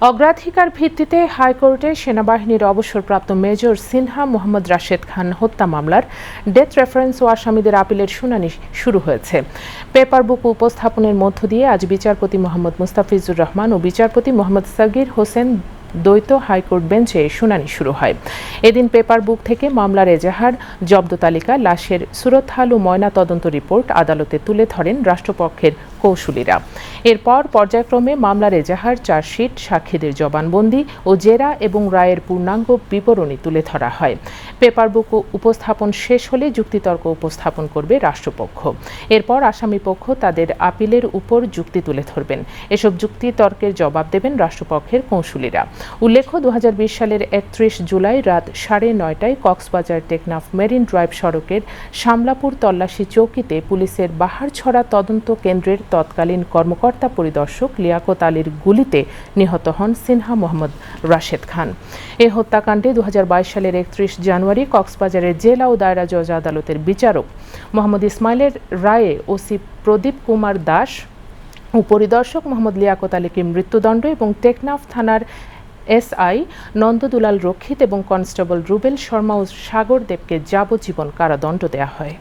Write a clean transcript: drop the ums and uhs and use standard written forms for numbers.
অগ্রাধিকার ভিত্তিতে হাইকোর্টে সেনাবাহিনীর অবসরপ্রাপ্ত মেজর সিনহা মোহাম্মদ রাশেদ খান হত্যা মামলার ডেথ রেফারেন্স ও আসামিদের আপিলের শুনানি শুরু হয়েছে। পেপার বুক উপস্থাপনের মধ্য দিয়ে আজ বিচারপতি মোহাম্মদ মুস্তাফিজুর রহমান ও বিচারপতি মোহাম্মদ সাগির হোসেন দ্বৈত হাইকোর্ট বেঞ্চে শুনানি শুরু হয়। এদিন পেপার বুক থেকে মামলার এজাহার, জব্দ তালিকা, লাশের সুরতহাল ও ময়না তদন্ত রিপোর্ট আদালতে তুলে ধরেন রাষ্ট্রপক্ষের কৌঁসুলিরা। এরপর পর্যায়ক্রমে মামলার এজাহার, চার্জশিট, সাক্ষীদের জবানবন্দি ও জেরা এবং রায়ের পূর্ণাঙ্গ বিবরণী তুলে ধরা হয়। পেপার বুক উপস্থাপন শেষ হলে যুক্তিতর্ক উপস্থাপন করবে রাষ্ট্রপক্ষ। এরপর আসামিপক্ষ তাদের আপিলের উপর যুক্তি তুলে ধরবেন। এসব যুক্তিতর্কের জবাব দেবেন রাষ্ট্রপক্ষের কৌঁসুলিরা। উল্লেখ্য, 2020 সালের 31 জুলাই রাত 9:30টায় কক্সবাজার টেকনাফ মেরিন ড্রাইভ সড়কের শামলাপুর তল্লাশি চৌকিতে পুলিশের বাহারছড়া তদন্ত কেন্দ্রের তৎকালীন কর্মকর্তা পরিদর্শক লিয়াকত আলীর গুলিতে নিহত হন সিনহা মোহাম্মদ রাশেদ খান। এ হত্যাকাণ্ডে 2022 সালের 31 জানুয়ারি কক্সবাজারের জেলা ও দায়রা জজ আদালতের বিচারক মোহাম্মদ ইসমাইলের রায়ে ওসি প্রদীপ কুমার দাস ও পরিদর্শক মোহাম্মদ লিয়াকত আলীকে মৃত্যুদণ্ড এবং টেকনাফ থানার এসআই নন্দদুলাল রক্ষিত এবং কনস্টেবল রুবেল শর্মা ও সাগর দেবকে যাবজ্জীবন কারাদণ্ড দেওয়া হয়।